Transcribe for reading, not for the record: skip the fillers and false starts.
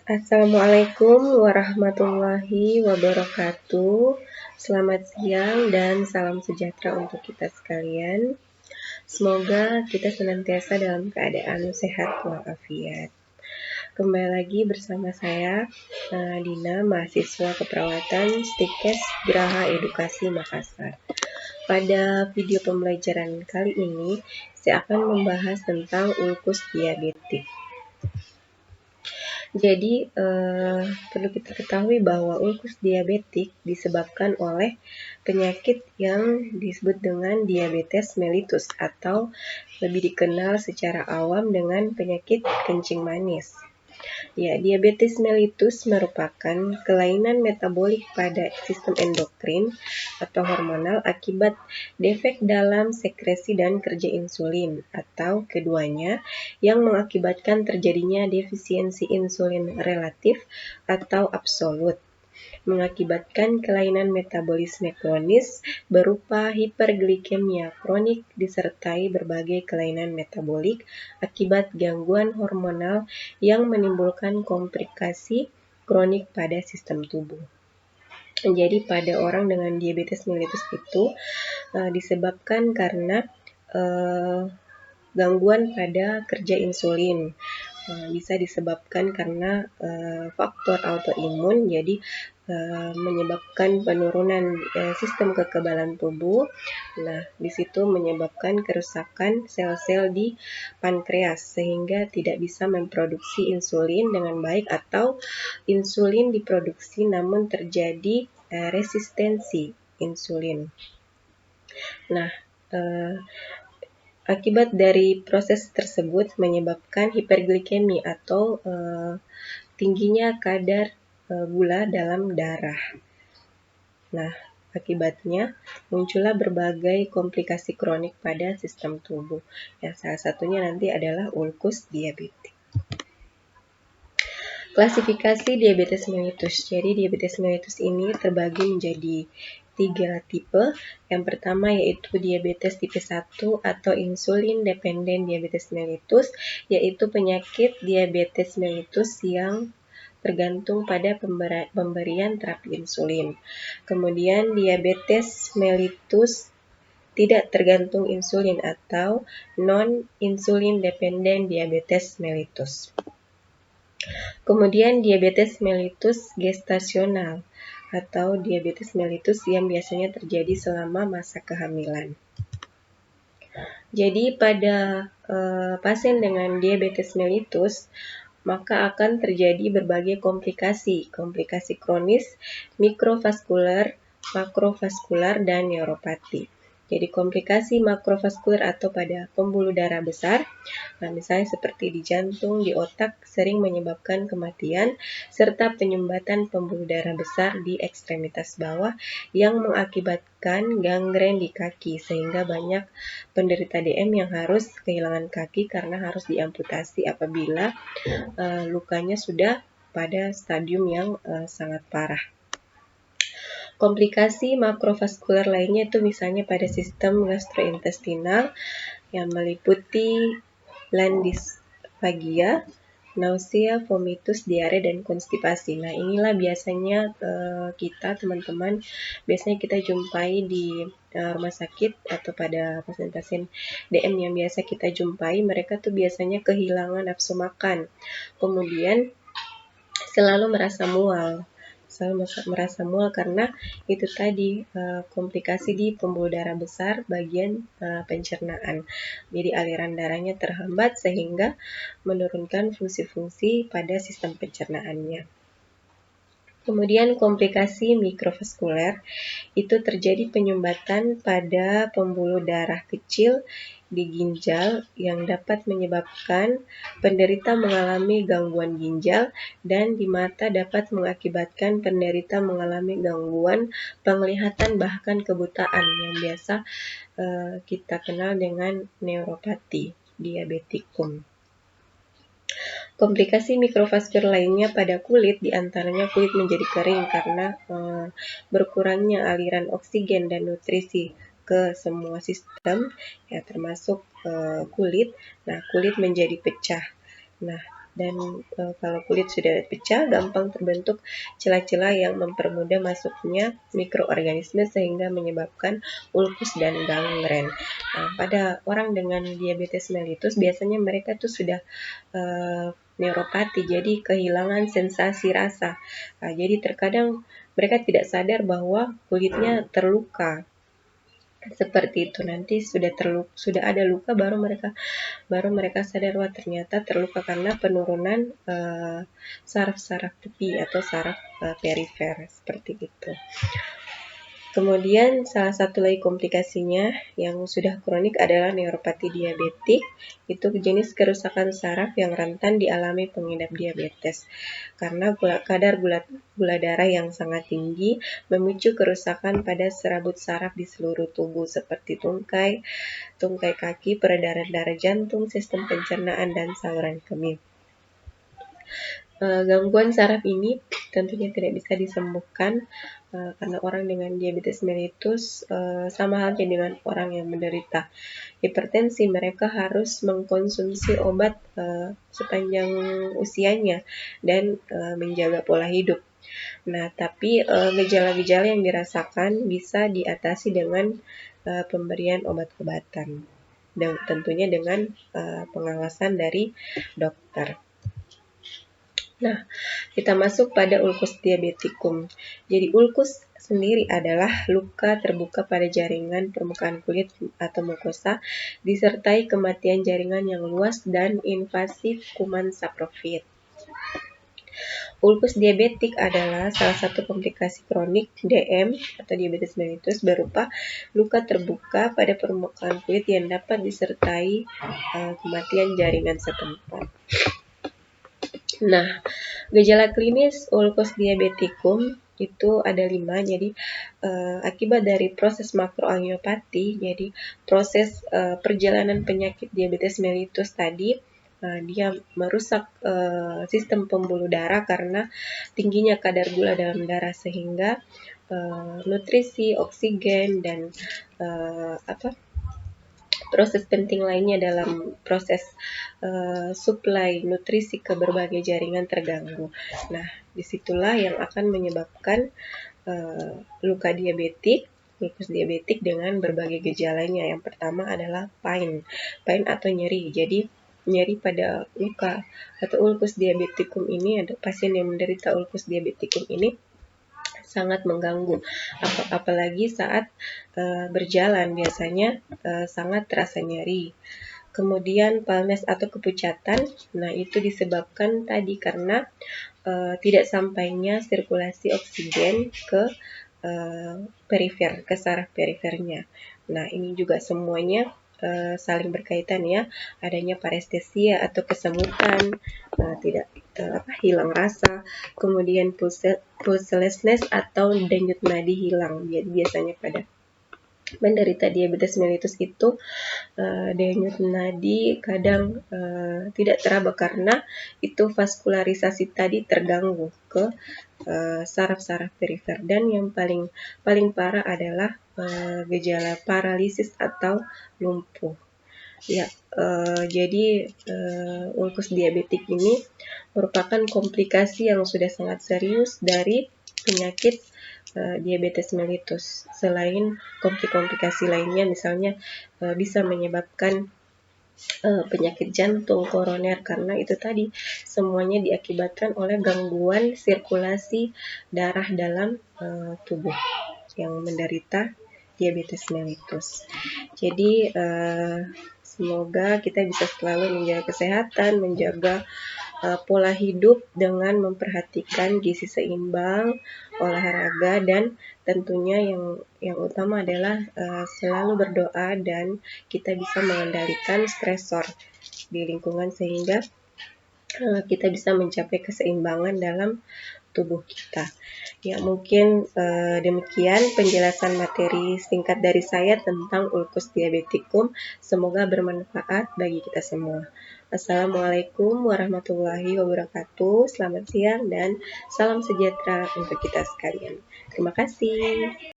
Assalamualaikum warahmatullahi wabarakatuh. Selamat siang dan salam sejahtera untuk kita sekalian. Semoga kita senantiasa dalam keadaan sehat walafiat. Kembali lagi bersama saya, Dina, mahasiswa keperawatan Stikes Geraha Edukasi Makassar. Pada video pembelajaran kali ini, saya akan membahas tentang ulkus diabetik. Jadi, perlu kita ketahui bahwa ulkus diabetik disebabkan oleh penyakit yang disebut dengan diabetes mellitus atau lebih dikenal secara awam dengan penyakit kencing manis. Ya, diabetes mellitus merupakan kelainan metabolik pada sistem endokrin atau hormonal akibat defek dalam sekresi dan kerja insulin atau keduanya yang mengakibatkan terjadinya defisiensi insulin relatif atau absolut, mengakibatkan kelainan metabolisme kronis berupa hiperglikemia kronik disertai berbagai kelainan metabolik akibat gangguan hormonal yang menimbulkan komplikasi kronik pada sistem tubuh. Jadi pada orang dengan diabetes mellitus itu disebabkan karena gangguan pada kerja insulin. Bisa disebabkan karena faktor autoimun, jadi menyebabkan penurunan sistem kekebalan tubuh. Nah, di situ menyebabkan kerusakan sel-sel di pankreas sehingga tidak bisa memproduksi insulin dengan baik atau insulin diproduksi namun terjadi resistensi insulin. Nah, akibat dari proses tersebut menyebabkan hiperglikemi atau tingginya kadar gula dalam darah. Nah, akibatnya muncullah berbagai komplikasi kronik pada sistem tubuh. Ya, salah satunya nanti adalah ulkus diabetik. Klasifikasi diabetes mellitus. Jadi diabetes mellitus ini terbagi menjadi 3 tipe. Yang pertama yaitu diabetes tipe 1 atau insulin dependent diabetes mellitus, yaitu penyakit diabetes mellitus yang tergantung pada pemberian terapi insulin. Kemudian diabetes mellitus tidak tergantung insulin atau non-insulin dependent diabetes mellitus. Kemudian diabetes mellitus gestasional atau diabetes mellitus yang biasanya terjadi selama masa kehamilan. Jadi pada pasien dengan diabetes mellitus maka akan terjadi berbagai komplikasi kronis, mikrovaskular, makrovaskular, dan neuropati. Jadi komplikasi makrovaskular atau pada pembuluh darah besar, nah misalnya seperti di jantung, di otak, sering menyebabkan kematian serta penyumbatan pembuluh darah besar di ekstremitas bawah yang mengakibatkan gangren di kaki sehingga banyak penderita DM yang harus kehilangan kaki karena harus diamputasi apabila lukanya sudah pada stadium yang sangat parah. Komplikasi makrovaskular lainnya itu misalnya pada sistem gastrointestinal yang meliputi landisfagia, nausea, vomitus, diare, dan konstipasi. Nah, inilah biasanya kita teman-teman biasanya kita jumpai di rumah sakit atau pada pasien-pasien DM yang biasa kita jumpai, mereka tuh biasanya kehilangan nafsu makan. Kemudian selalu merasa mual karena itu tadi komplikasi di pembuluh darah besar bagian pencernaan. Jadi aliran darahnya terhambat sehingga menurunkan fungsi-fungsi pada sistem pencernaannya. Kemudian komplikasi mikrovaskuler itu terjadi penyumbatan pada pembuluh darah kecil di ginjal yang dapat menyebabkan penderita mengalami gangguan ginjal, dan di mata dapat mengakibatkan penderita mengalami gangguan penglihatan bahkan kebutaan yang biasa kita kenal dengan neuropati diabetikum. Komplikasi mikrovaskular lainnya pada kulit, diantaranya kulit menjadi kering karena berkurangnya aliran oksigen dan nutrisi ke semua sistem, ya termasuk kulit. Nah, kulit menjadi pecah. Nah, dan kalau kulit sudah pecah, gampang terbentuk celah-celah yang mempermudah masuknya mikroorganisme sehingga menyebabkan ulkus dan gangren. Nah, pada orang dengan diabetes mellitus biasanya mereka tuh sudah neuropati, jadi kehilangan sensasi rasa. Nah, jadi terkadang mereka tidak sadar bahwa kulitnya terluka. Seperti itu, nanti sudah ada luka baru mereka sadar, wah ternyata terluka karena penurunan saraf-saraf tepi atau saraf perifer seperti itu. Kemudian salah satu lagi komplikasinya yang sudah kronik adalah neuropati diabetik. Itu jenis kerusakan saraf yang rentan dialami pengidap diabetes karena kadar gula darah yang sangat tinggi memicu kerusakan pada serabut saraf di seluruh tubuh seperti tungkai kaki, peredaran darah jantung, sistem pencernaan, dan saluran kemih. Gangguan saraf ini tentunya tidak bisa disembuhkan karena orang dengan diabetes mellitus sama halnya dengan orang yang menderita hipertensi, mereka harus mengkonsumsi obat sepanjang usianya dan menjaga pola hidup. Nah, tapi gejala-gejala yang dirasakan bisa diatasi dengan pemberian obat-obatan dan tentunya dengan pengawasan dari dokter. Nah, kita masuk pada ulkus diabetikum. Jadi ulkus sendiri adalah luka terbuka pada jaringan permukaan kulit atau mukosa disertai kematian jaringan yang luas dan invasif kuman saprofit. Ulkus diabetik adalah salah satu komplikasi kronik DM atau diabetes mellitus berupa luka terbuka pada permukaan kulit yang dapat disertai kematian jaringan setempat. Nah, gejala klinis ulkus diabetikum itu ada 5, jadi akibat dari proses makroangiopati, jadi proses perjalanan penyakit diabetes mellitus tadi, dia merusak sistem pembuluh darah karena tingginya kadar gula dalam darah sehingga nutrisi, oksigen, dan proses penting lainnya dalam proses suplai nutrisi ke berbagai jaringan terganggu. Nah, disitulah yang akan menyebabkan luka diabetik, ulkus diabetik dengan berbagai gejalanya. Yang pertama adalah pain atau nyeri. Jadi nyeri pada luka atau ulkus diabetikum ini, ada pasien yang menderita ulkus diabetikum ini sangat mengganggu, apalagi saat berjalan biasanya sangat terasa nyeri. Kemudian paleness atau kepucatan, nah itu disebabkan tadi karena tidak sampainya sirkulasi oksigen ke perifer, ke saraf perifernya. Nah ini juga semuanya saling berkaitan ya, adanya parestesia atau kesemutan, tidak hilang rasa, kemudian pulselessness atau denyut nadi hilang. Jadi biasanya pada menderita diabetes mellitus itu denyut nadi kadang tidak teraba karena itu vaskularisasi tadi terganggu ke saraf-saraf perifer. Dan yang paling parah adalah gejala paralisis atau lumpuh. Ya, jadi ulkus diabetik ini merupakan komplikasi yang sudah sangat serius dari penyakit diabetes mellitus. Selain komplikasi lainnya, misalnya bisa menyebabkan penyakit jantung, koroner, karena itu tadi semuanya diakibatkan oleh gangguan sirkulasi darah dalam tubuh yang menderita diabetes mellitus. Jadi semoga kita bisa selalu menjaga kesehatan, menjaga pola hidup dengan memperhatikan gizi seimbang, olahraga, dan tentunya yang utama adalah selalu berdoa dan kita bisa mengendalikan stresor di lingkungan sehingga kita bisa mencapai keseimbangan dalam tubuh kita. Ya, mungkin demikian penjelasan materi singkat dari saya tentang ulkus diabetikum. Semoga bermanfaat bagi kita semua. Assalamualaikum warahmatullahi wabarakatuh. Selamat siang dan salam sejahtera untuk kita sekalian. Terima kasih.